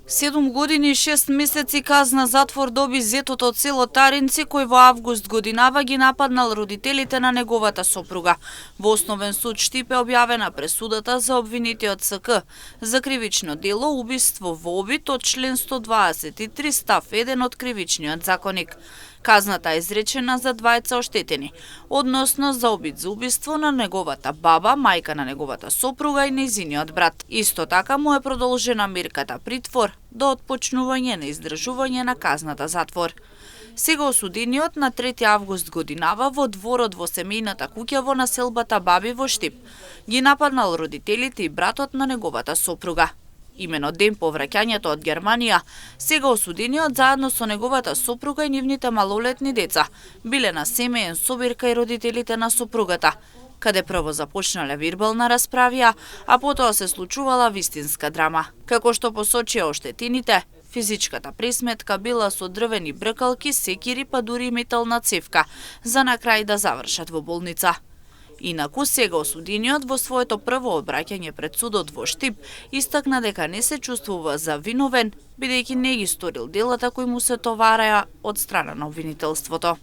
7 години и 6 месеци казна затвор доби зетот од село Таринци, кој во август годинава ги нападнал родителите на неговата сопруга. Во Основен суд Штип е објавена пресудата за обвинетиот СК за кривично дело убиство во обид од член 123 став 1 од Кривичниот законник. Казната е изречена за двајца оштетени, односно за обид за убиство на неговата баба, мајка на неговата сопруга и нејзиниот брат. Исто така му е продолжена мирката притвор до отпочнување на издржување на казната затвор. Сега осудениот на 3 август годинава во дворот во семејната куќа во населбата Баби во Штип ги нападнал родителите и братот на неговата сопруга. Имено ден по враќањето од Германија, сега осудениот заедно со неговата сопруга и нивните малолетни деца биле на семеен собир кај родителите на сопругата, каде прво започнале вербална расправија, а потоа се случувала вистинска драма. Како што посочија оштетените, физичката пресметка била со дрвени бркалки, секири па дури и метална цевка, за на крај да завршат во болница. Инаку сега осудениот во своето прво обраќање пред судот во Штип истакна дека не се чувствува завиновен, бидејќи не ги сторил делата кои му се товареа од страна на обвинителството.